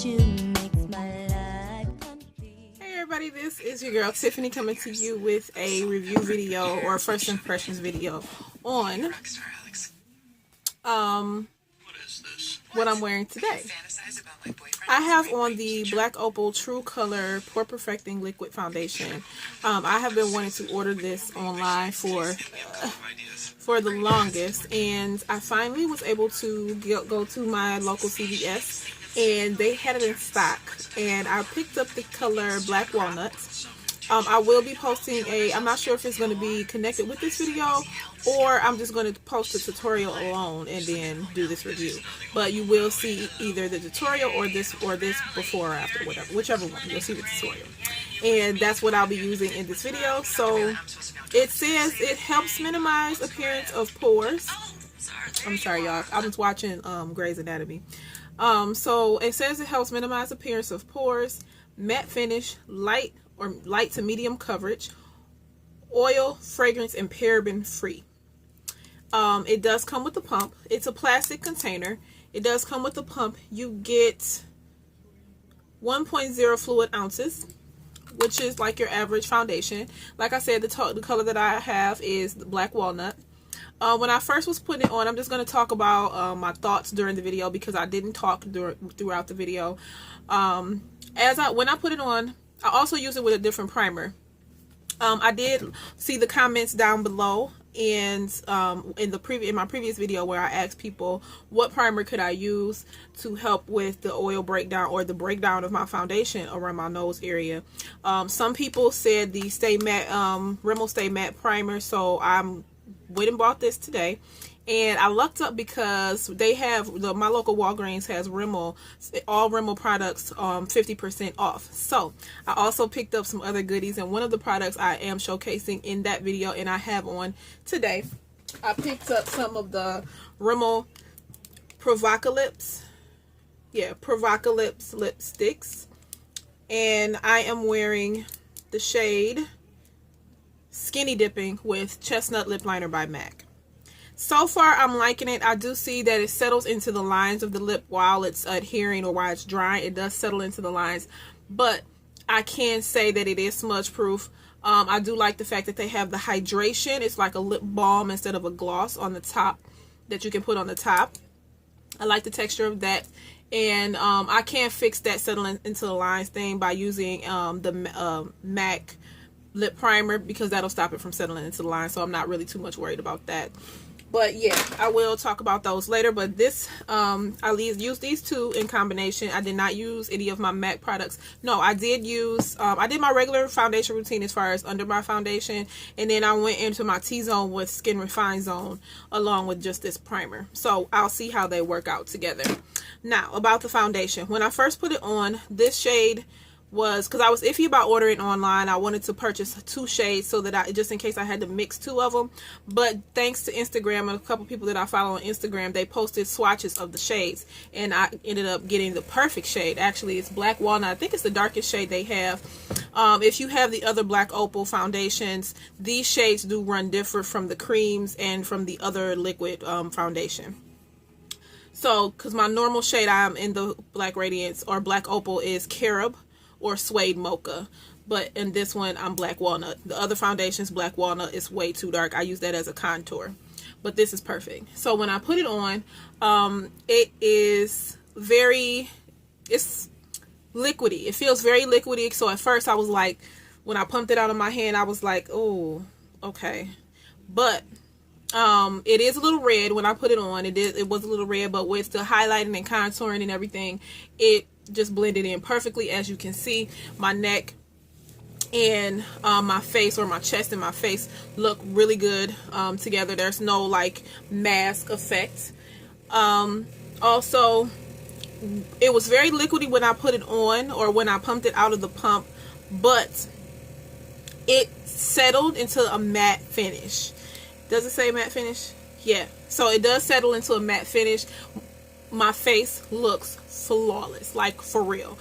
you makes my life complete. Hey everybody, this is your girl Tiffany coming to you with a review video or first impressions video on what I'm wearing today. I have on the Black Opal True Color Pore Perfecting Liquid Foundation. I have been wanting to order this online for the longest, and I finally was able to go to my local CVS, and they had it in stock, and I picked up the color Black Walnut. I will be posting I'm not sure if it's going to be connected with this video, or I'm just going to post a tutorial alone and then do this review. But you will see either the tutorial or this before or after, whichever one. You'll see the tutorial. And that's what I'll be using in this video. So it says it helps minimize appearance of pores. I'm sorry, y'all. I was watching Grey's Anatomy. So it says it helps minimize appearance of pores, matte finish, light to medium coverage, oil, fragrance, and paraben free. It does come with the pump. It's a plastic container. It does come with the pump. You get 1.0 fluid ounces, which is like your average foundation. Like I said, the color that I have is the Black Walnut. When I first was putting it on, I'm just going to talk about my thoughts during the video, because I didn't talk throughout the video. When I put it on, I also use it with a different primer. I did see the comments down below, and in my previous video where I asked people what primer could I use to help with the oil breakdown or the breakdown of my foundation around my nose area. Some people said the Stay Matte Rimmel Stay Matte primer, so I went and bought this today. And I lucked up because they have my local Walgreens has Rimmel, all Rimmel products 50% off. So I also picked up some other goodies, and one of the products I am showcasing in that video and I have on today, I picked up some of the Rimmel Provocalips. Yeah, Provocalips lipsticks, and I am wearing the shade Skinny Dipping with Chestnut Lip Liner by MAC. So far, I'm liking it. I do see that it settles into the lines of the lip while it's adhering or while it's drying. It does settle into the lines, but I can say that it is smudge proof. I do like the fact that they have the hydration. It's like a lip balm instead of a gloss on the top that you can put on the top. I like the texture of that. And I can fix that settling into the lines thing by using the MAC lip primer, because that'll stop it from settling into the line. So I'm not really too much worried about that. But yeah, I will talk about those later. But this, I used these two in combination. I did not use any of my MAC products. No, I did use, I did my regular foundation routine as far as under my foundation. And then I went into my T-Zone with Skin Refine Zone along with just this primer. So I'll see how they work out together. Now, about the foundation. When I first put it on, this shade was, because I was iffy about ordering online. I wanted to purchase 2 shades so that just in case I had to mix 2 of them. But thanks to Instagram and a couple people that I follow on Instagram, they posted swatches of the shades, and I ended up getting the perfect shade. Actually, it's Black Walnut. I think it's the darkest shade they have. If you have the other Black Opal foundations, these shades do run different from the creams and from the other liquid foundation. So, because my normal shade I'm in the Black Radiance or Black Opal is Carob or Suede Mocha, but in this one I'm Black Walnut. The other foundations, Black Walnut, is way too dark. I use that as a contour, but this is perfect. So when I put it on, it's liquidy. It feels very liquidy. So at first I was like, when I pumped it out of my hand, I was like, oh, okay. But it is a little red when I put it on. It was a little red, but with the highlighting and contouring and everything, it just blended in perfectly. As you can see, my neck and my face, or my chest and my face, look really good together. There's no like mask effect. Also, it was very liquidy when I put it on, or when I pumped it out of the pump, but it settled into a matte finish. Does it say matte finish? Yeah, so it does settle into a matte finish. My face looks flawless, like for real.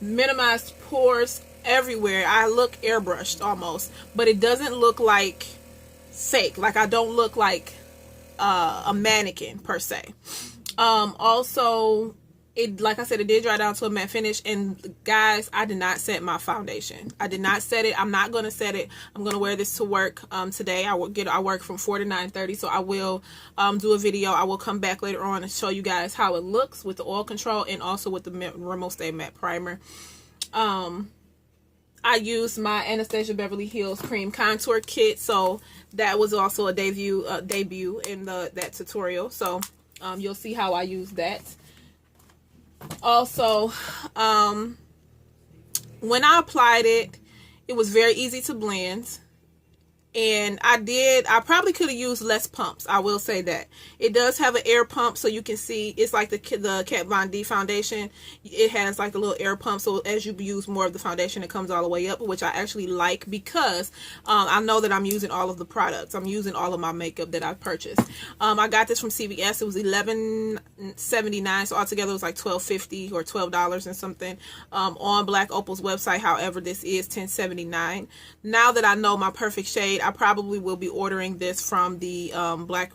Minimized pores everywhere. I look airbrushed almost, but it doesn't look like fake. Like I don't look like a mannequin per se. Also, It, like I said, it did dry down to a matte finish. And guys, I did not set my foundation. I did not set it. I'm not going to set it. I'm going to wear this to work today. I work from 4 to 9:30, so I will do a video. I will come back later on and show you guys how it looks with the oil control and also with the Rimmel Stay Matte Primer. I used my Anastasia Beverly Hills Cream Contour Kit, so that was also a debut in that tutorial. So you'll see how I use that. Also, when I applied it, it was very easy to blend. And I probably could have used less pumps. I will say that. It does have an air pump, so you can see it's like the Kat Von D foundation. It has like a little air pump, so as you use more of the foundation, it comes all the way up, which I actually like because I know that I'm using all of the products. I'm using all of my makeup that I purchased. I got this from CVS. It was $11.79, so altogether it was like $12.50 or $12 and something on Black Opal's website. However, this is $10.79. Now that I know my perfect shade, I probably will be ordering this from the Black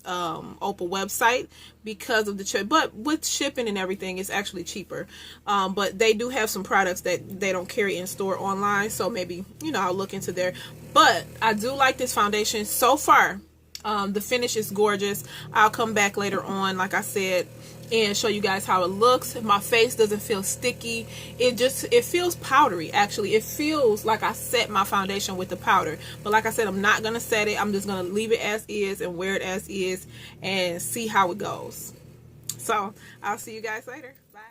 Opal website because of the but with shipping and everything, it's actually cheaper. But they do have some products that they don't carry in store online, so maybe, you know, I'll look into there. But I do like this foundation so far. The finish is gorgeous. I'll come back later on, like I said, and show you guys how it looks. My face doesn't feel sticky. It feels powdery. Actually, it feels like I set my foundation with the powder. But like I said, I'm not gonna set it. I'm just gonna leave it as is and wear it as is and see how it goes. So I'll see you guys later. Bye.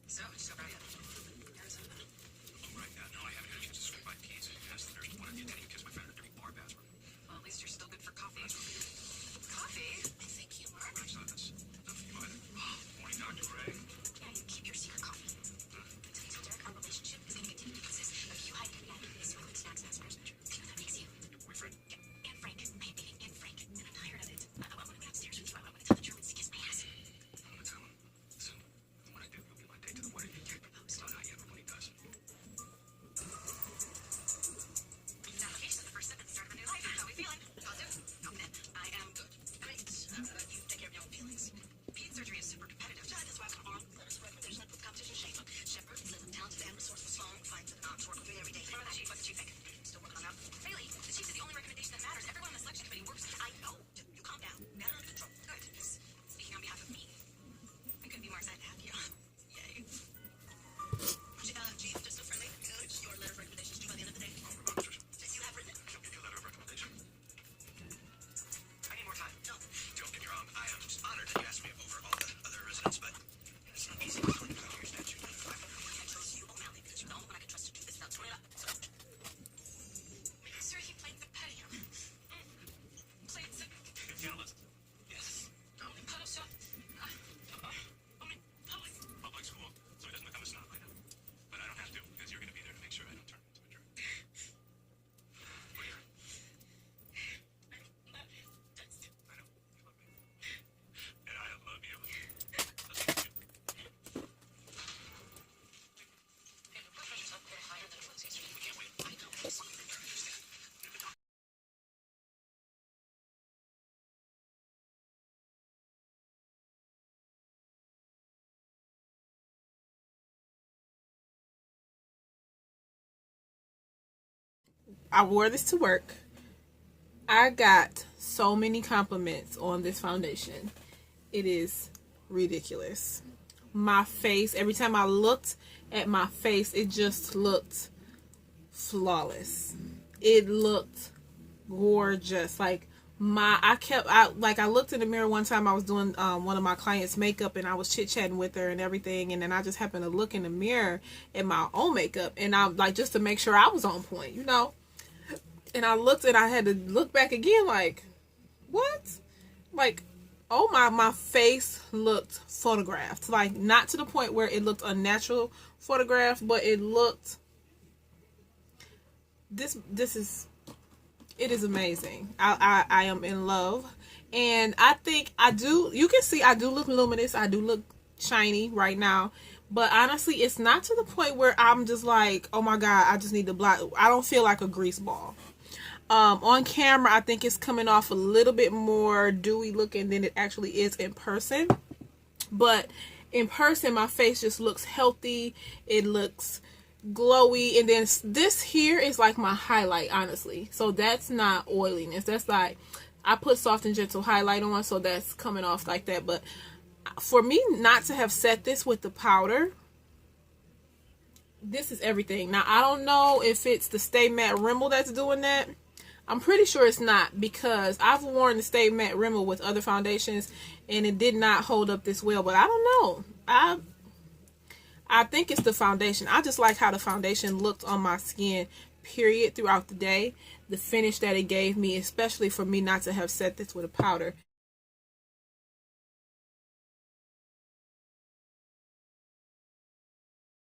So, just over Arizona. Right now, no, I haven't had a chance to swing by Keys. Yes, there's one at the attending because my friend heard every bar password. Well, at least you're still good for coffee. Coffee? I think you are. That's not for you either. Morning, Dr. Ray. Yeah, you keep your secret coffee. So, Derek, our relationship is going to continue to consist of you hiding me and smuggling snacks as first measure. See what that makes you? Your boyfriend? Yeah, and Frank. I am dating and Frank, and I'm tired of it. I want to be upstairs with you. I want to tell the Germans to kiss my ass. I'm going to tell him. Listen, when I do, you'll get my date to the wedding. You proposed. No, not yet, but when he does. Application is the first step at the start of a new life. How are we feeling? Positive? Confident? I am good. Great. You take care of your own feelings. Peds surgery is super competitive. That's why I've got on letters of recommendation that put the competition shape. Shepard says I'm talented and resourceful, strong, finds it not to work with me every day. What did she think? Still working on that. Bailey, the chief is the only recommendation that matters. Everyone on the selection committee works. I know. You calm down. Matter under control. Good. Because speaking on behalf of me, I couldn't be more excited to have you. Yay. Chief, just so friendly. It's your letter of recommendation is due by the end of the day. Oh, Patricia. You have written it. She'll give you a letter of recommendation. I need more time. No. Don't get me wrong. I am just honored that you asked me over all the other residents, but it's not easy to find out your statute. I chose you, O'Malley, because you're the only one I can trust to do this without screwing it up. So. Sir, he played the patio. Played the pianist. Yes. Puddle shot. Public school, so he doesn't become a snob right now. But I don't have to, because you're going to be there to make sure I don't turn into a jerk. Whatever. I know. You love me. And I love you. Hey, the blood pressure's up a little higher than it was yesterday. We can't wait. I know. It's something you're trying to understand. I wore this to work. I got so many compliments on this foundation. It is ridiculous. My face, every time I looked at my face, it just looked flawless. It looked gorgeous. Like I looked in the mirror one time. I was doing one of my clients' makeup, and I was chit-chatting with her and everything, and then I just happened to look in the mirror at my own makeup, and I like, just to make sure I was on point, you know. And I looked, and I had to look back again, like, what? Like, oh, my face looked photographed. Like, not to the point where it looked unnatural photographed, but it looked, it is amazing. I am in love. And I think you can see I do look luminous. I do look shiny right now. But honestly, it's not to the point where I'm just like, oh my God, I just need to block. I don't feel like a grease ball. On camera, I think it's coming off a little bit more dewy looking than it actually is in person. But in person, my face just looks healthy. It looks glowy. And then this here is like my highlight, honestly. So that's not oiliness. That's like, I put Soft and Gentle highlight on, so that's coming off like that. But for me not to have set this with the powder, this is everything. Now, I don't know if it's the Stay Matte Rimmel that's doing that. I'm pretty sure it's not, because I've worn the Stay Matte Rimmel with other foundations and it did not hold up this well. But I don't know. I think it's the foundation. I just like how the foundation looked on my skin, period, throughout the day. The finish that it gave me, especially for me not to have set this with a powder.